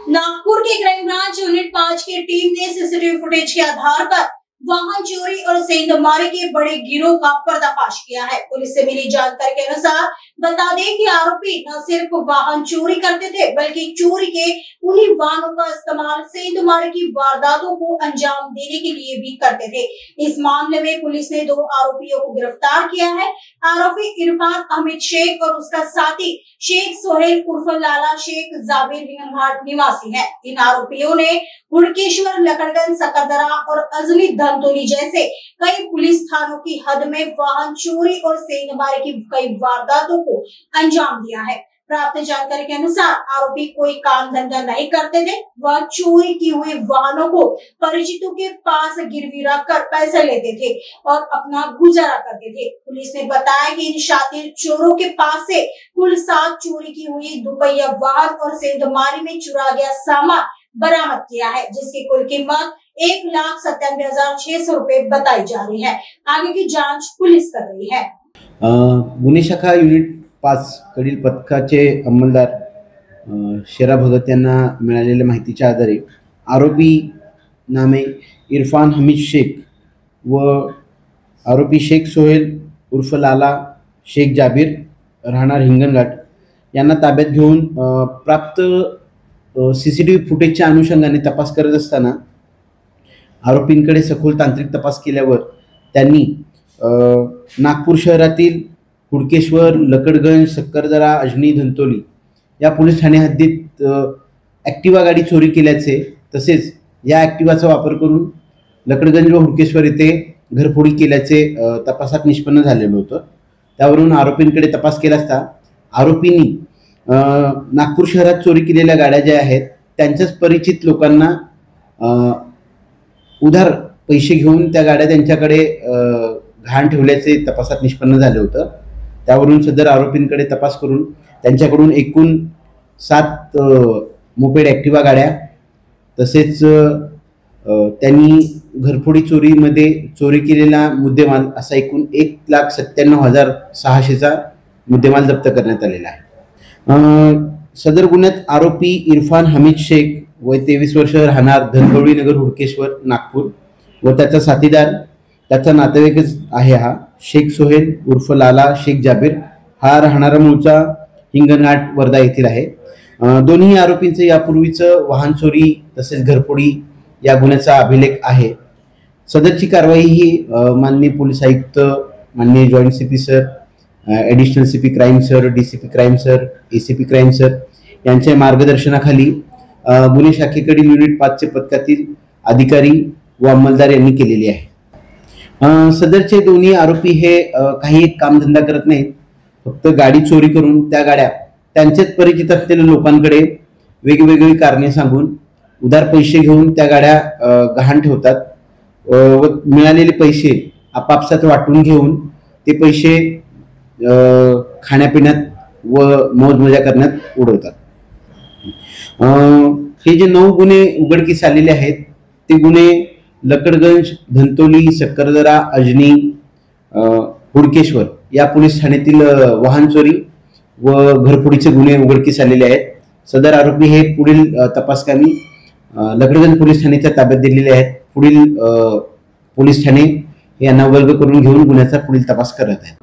नागपुर के crime branch unit 5 की team ने CCTV footage के आधार पर वाहन चोरी और सेंधमारी के बड़े गिरोह का पर्दाफाश किया है। पुलिस से मिली जानकारी के अनुसार बता दें कि आरोपी न सिर्फ वाहन चोरी करते थे बल्कि चोरी के उन्हीं वाहनों का इस्तेमाल सेंधमारी की वारदातों को अंजाम देने के लिए भी करते थे। इस मामले में पुलिस ने 2 आरोपियों को गिरफ्तार किया है। आरोपी इरफान अहमद शेख और उसका साथी शेख सोहेल उर्फ लाला शेख जाबिर हिंगनघाट निवासी है। इन आरोपियों ने हुड़केश्वर, लकड़गंज, सकरदरा और अजनी धनतोली जैसे कई पुलिस थानों की हद में वाहन चोरी और सेंधमारी की कई वारदातों को अंजाम दिया है। प्राप्त जानकारी के अनुसार आरोपी कोई काम धंधा नहीं करते थे। वह चोरी की हुई वाहनों को परिचितों के पास गिरवी रखकर पैसे लेते थे और अपना गुजारा करते थे। पुलिस ने बताया कि इन शातिर चोरों के पास से कुल 7 चोरी की हुई दुपहिया वाहन और सेंधमारी में चुरा गया सामान बरामद किया है, जिसकी कुल कीमत 1,97,600 रुपए बताई जा रही है। आगे की जांच पुलिस कर रही है। गुन्हे शाखा युनिट 5 कडील पथकाचे अंमलदार शेरा भगत यांना मिळालेल्या माहितीच्या आधारे आरोपी नामे इरफान हमीद शेख व आरोपी शेख सोहेल उर्फ लाला शेख जाबिर राहणार हिंगणघाट यांना ताब्यात घेऊन प्राप्त सीसीटीव्ही फुटेजच्या अनुषंगाने तपास करत असताना आरोपींकडे सखोल तांत्रिक तपास केल्यावर त्यांनी नागपूर शहरातील हुडकेश्वर, लकड़गंज, सक्करदरा, अजनी, धनतोली या पोलीस ठाणे हद्दीत ॲक्टिवा गाडी चोरी केल्याचे तसेच या ॲक्टिवाचा वापर करून लकड़गंज व हुडकेश्वर येथे घरफोडी केल्याचे तपासात निष्पन्न झालेलं होतं। त्यावरून आरोपींकडे तपास केला असता आरोपींनी नागपूर शहरात चोरी केलेल्या गाड्या ज्या आहेत त्यांच्याच परिचित लोकांना उधार पैसे घेऊन त्या गाड्या त्यांच्याकडे घाण ठेवल्याचे तपासात निष्पन्न झाले होतं। त्यावरून सदर आरोपींकडे तपास करून त्यांच्याकडून एकूण 7 मोपेड ॲक्टिवा गाड्या तसेच त्यांनी घरफोडी चोरीमध्ये चोरी केलेला मुद्देमाल असा एकूण 1,97,600चा मुद्देमाल जप्त करण्यात आलेला आहे। सदर गुन्ह्यात आरोपी इरफान हमीद शेख वय 23 वर्ष राहणार धनगवळी नगर हुडकेश्वर नागपूर व त्याचा साथीदार त्याचा नातेवाईकच आहे हा शेख सोहेल उर्फ लाला शेख जाबिर हा राहणारा मूळचा हिंगणघाट वर्धा येथील आहे। दोन्ही आरोपींचे यापूर्वीचं वाहन चोरी तसेच घरफोडी या गुन्ह्याचा अभिलेख आहे। सदरची कारवाई ही माननीय पोलीस आयुक्त, माननीय joint CP sir, additional CP crime sir, DCP crime sir, ACP crime sir यांच्या मार्गदर्शनाखाली गुन्हे शाखेकडील युनिट 5 चे पथकातील अधिकारी व अंमलदार यांनी केलेली आहे। सदरचे दोन्ही आरोपी हे काही एक कामधंदा करत नाहीत, फक्त गाडी चोरी करून त्या गाड्या त्यांचेच परिचित असलेल्या लोकांकडे वेगवेगळी कारणे सांगून उधार पैसे घेऊन त्या गाड्या गहाण ठेवतात व मिळालेले पैसे आपापसात वाटून घेऊन ते पैसे खाण्यापिण्यात व मौज मजा करण्यात उडवतात। हे जे 9 गुन्हे उघडकीस आलेले आहेत ते गुन्हे लकड़गंज, धनतोली, सक्करदरा, अजनी, हुडकेश्वर या पोलीस ठाण्यातील वाहन चोरी व घरफोडीचे गुन्हे उघडकीस आलेले आहेत। सदर आरोपी हे पुढील तपासकामी लकड़गंज पोलीस ठाण्याच्या ताब्यात दिलेले आहेत। पुढील पोलीस ठाणे यांना वर्ग करून घेऊन गुन्ह्याचा पुढील तपास करत आहेत।